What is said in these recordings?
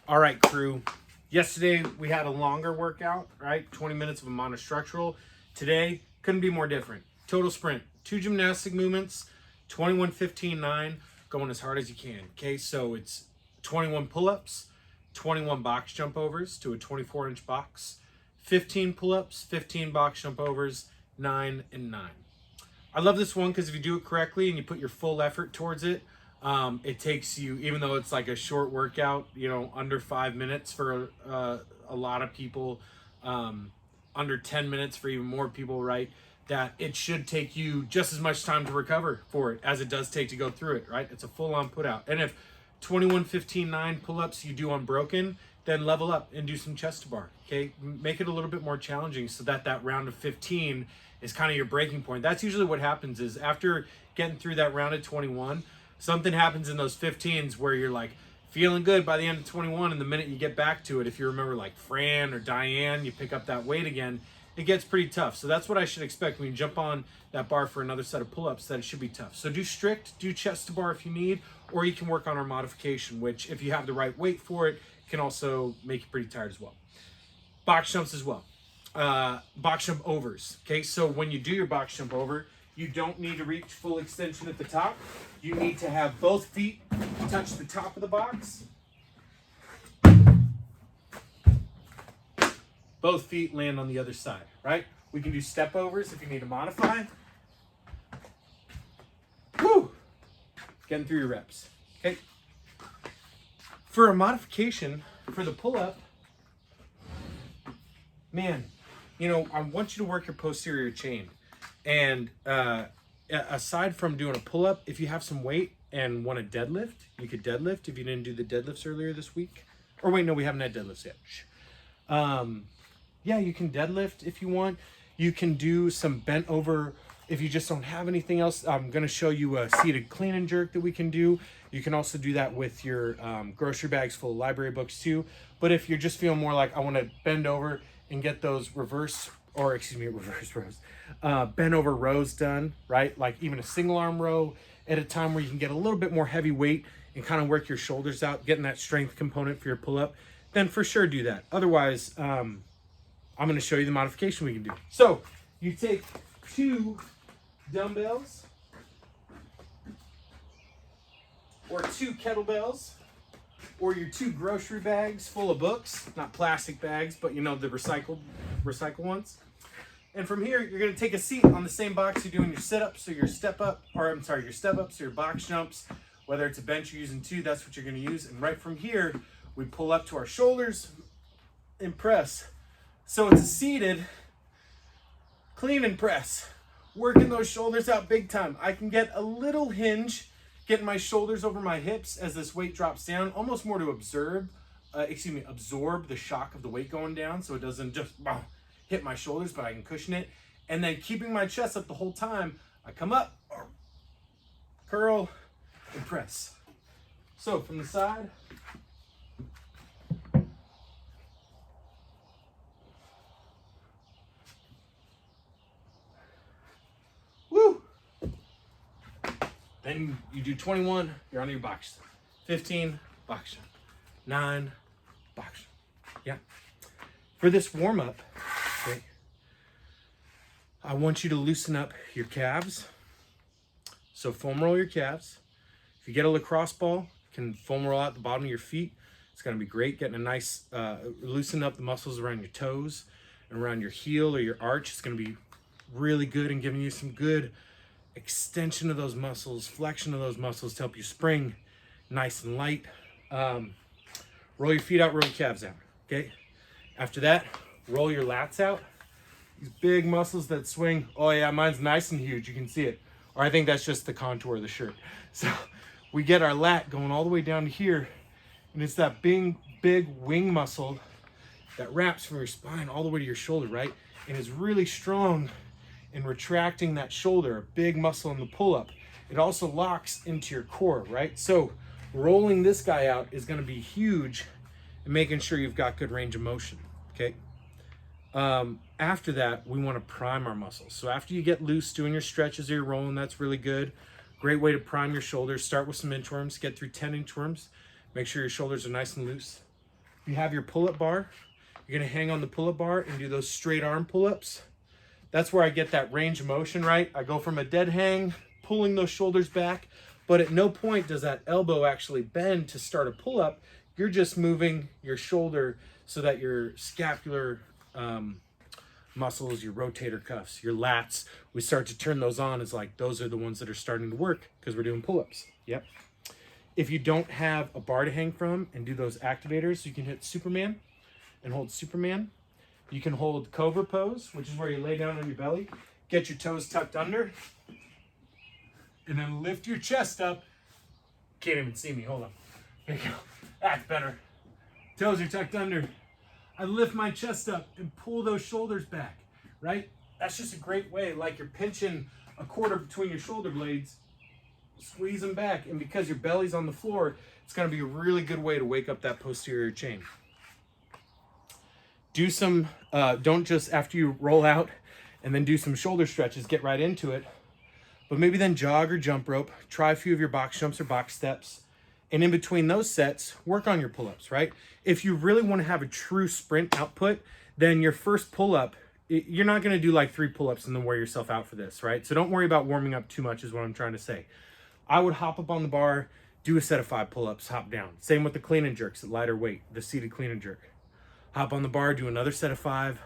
All right, crew. Yesterday we had a longer workout, right? 20 minutes of a monostructural. Today couldn't be more different. Total sprint, 2 gymnastic movements, 21, 15, 9, going as hard as you can. Okay, so it's 21 pull-ups, 21 box jump overs to a 24-inch box, 15 pull-ups, 15 box jump overs, 9 and 9. I love this one because if you do it correctly and you put your full effort towards it, it takes you, even though it's like a short workout, under 5 minutes for a lot of people, under 10 minutes for even more people, right? That it should take you just as much time to recover for it as it does take to go through it, right? It's a full-on put out. And if 21, 15, 9 pull-ups you do unbroken, then level up and do some chest to bar, okay? Make it a little bit more challenging so that that round of 15 is kind of your breaking point. That's usually what happens is after getting through that round of 21, something happens in those 15s where you're like feeling good by the end of 21, and the minute you get back to it, if you remember like Fran or Diane, you pick up that weight again, it gets pretty tough. So that's what I should expect when you jump on that bar for another set of pull-ups, that it should be tough. So do strict, do chest to bar if you need, or you can work on our modification, which if you have the right weight for it, can also make you pretty tired as well. Box jumps as well. Box jump overs. Okay, so when you do your box jump over, you don't need to reach full extension at the top. You need to have both feet touch the top of the box. Both feet land on the other side, right? We can do step overs if you need to modify. Woo! Getting through your reps. Okay. For a modification for the pull-up, man, I want you to work your posterior chain. And aside from doing a pull-up, if you have some weight and want to deadlift, you could deadlift if you didn't do the deadlifts earlier this week. Or wait, no, we haven't had deadlifts yet. Yeah, you can deadlift if you want. You can do some bent over if you just don't have anything else. I'm going to show you a seated clean and jerk that we can do. You can also do that with your grocery bags full of library books too. But if you're just feeling more like I want to bend over and get those reverse rows, bent over rows done, right? Like even a single arm row at a time where you can get a little bit more heavy weight and kind of work your shoulders out, getting that strength component for your pull-up, then for sure do that. Otherwise, I'm going to show you the modification we can do. So you take 2 dumbbells or 2 kettlebells or your 2 grocery bags full of books, not plastic bags, but the recycled ones. And from here, you're going to take a seat on the same box you're doing your sit-ups or your step-ups or your box jumps. Whether it's a bench you're using 2, that's what you're going to use. And right from here, we pull up to our shoulders and press. So it's a seated clean and press. Working those shoulders out big time. I can get a little hinge, getting my shoulders over my hips as this weight drops down, almost more to absorb the shock of the weight going down, so it doesn't just hit my shoulders, but I can cushion it. And then keeping my chest up the whole time, I come up, curl, and press. So from the side. Woo! Then you do 21, you're on your box. 15, box jump. 9, box jump. Yeah. For this warm-up, okay, I want you to loosen up your calves. So foam roll your calves. If you get a lacrosse ball, you can foam roll out the bottom of your feet. It's going to be great getting a nice, loosen up the muscles around your toes and around your heel or your arch. It's going to be really good and giving you some good extension of those muscles, flexion of those muscles to help you spring nice and light. Roll your feet out, roll your calves out, okay? After that, roll your lats out. These big muscles that swing. Oh yeah, mine's nice and huge, you can see it. Or I think that's just the contour of the shirt. So we get our lat going all the way down to here, and it's that big wing muscle that wraps from your spine all the way to your shoulder, right? And is really strong in retracting that shoulder, a big muscle in the pull-up. It also locks into your core, right? So rolling this guy out is gonna be huge in making sure you've got good range of motion, okay? After that, we wanna prime our muscles. So after you get loose doing your stretches or your rolling, that's really good. Great way to prime your shoulders. Start with some inchworms, get through 10 inchworms. Make sure your shoulders are nice and loose. you have your pull-up bar, you're gonna hang on the pull-up bar and do those straight arm pull-ups. That's where I get that range of motion, right? I go from a dead hang, pulling those shoulders back, but at no point does that elbow actually bend to start a pull-up. You're just moving your shoulder so that your scapular muscles, your rotator cuffs, your lats, we start to turn those on. It's like those are the ones that are starting to work because we're doing pull-ups. Yep. If you don't have a bar to hang from and do those activators, you can hit Superman and hold Superman. You can hold Cobra pose, which is where you lay down on your belly, get your toes tucked under, and then lift your chest up. Can't even see me, hold on. There you go, that's better. Toes are tucked under. I lift my chest up and pull those shoulders back, right? That's just a great way, like you're pinching a quarter between your shoulder blades, squeeze them back, and because your belly's on the floor, it's gonna be a really good way to wake up that posterior chain. Do some, don't just after you roll out and then do some shoulder stretches, get right into it, but maybe then jog or jump rope, try a few of your box jumps or box steps, and in between those sets, work on your pull-ups, right? If you really wanna have a true sprint output, then your first pull-up, you're not gonna do like 3 pull-ups and then wear yourself out for this, right? So don't worry about warming up too much is what I'm trying to say. I would hop up on the bar, do a set of 5 pull-ups, hop down. Same with the clean and jerks at lighter weight, the seated clean and jerk. Hop on the bar, do another set of 5,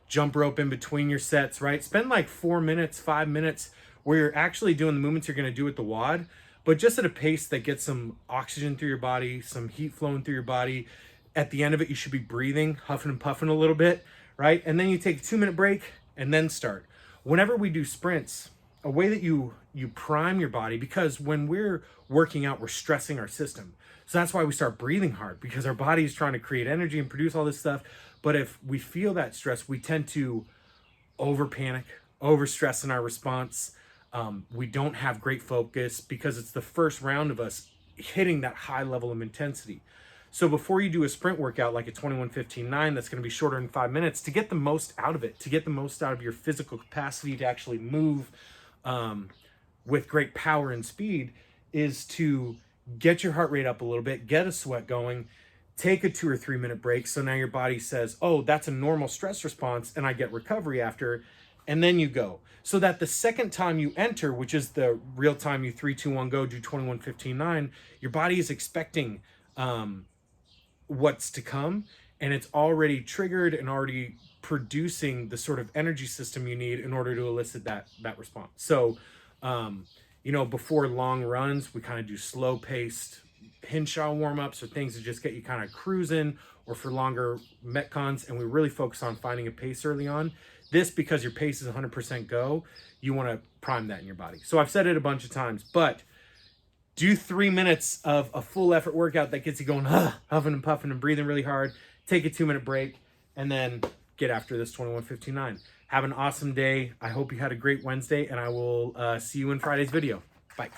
jump rope in between your sets, right? Spend like 4 minutes, 5 minutes where you're actually doing the movements you're gonna do with the WOD, but just at a pace that gets some oxygen through your body, some heat flowing through your body. At the end of it, you should be breathing, huffing and puffing a little bit, right? And then you take a 2-minute break and then start. Whenever we do sprints, a way that you prime your body, because when we're working out, we're stressing our system. So that's why we start breathing hard, because our body is trying to create energy and produce all this stuff. But if we feel that stress, we tend to over panic, over stress in our response. We don't have great focus because it's the first round of us hitting that high level of intensity. So before you do a sprint workout like a 21-15-9 that's going to be shorter than 5 minutes, to get the most out of it, to get the most out of your physical capacity to actually move with great power and speed, is to get your heart rate up a little bit, get a sweat going, take a 2 or 3 minute break. So now your body says, oh, that's a normal stress response and I get recovery after, and then you go. So that the second time you enter, which is the real time you 3, 2, 1, go, do 21-15-9, your body is expecting what's to come, and it's already triggered and already producing the sort of energy system you need in order to elicit that response. So, you know, before long runs, we kind of do slow paced Hinshaw warm-ups or things to just get you kind of cruising, or for longer Metcons, and we really focus on finding a pace early on. This, because your pace is 100% go, you want to prime that in your body. So I've said it a bunch of times, but do 3 minutes of a full effort workout that gets you going, huffing and puffing and breathing really hard. Take a 2-minute break, and then get after this 21-15-9. Have an awesome day. I hope you had a great Wednesday, and I will see you in Friday's video. Bye.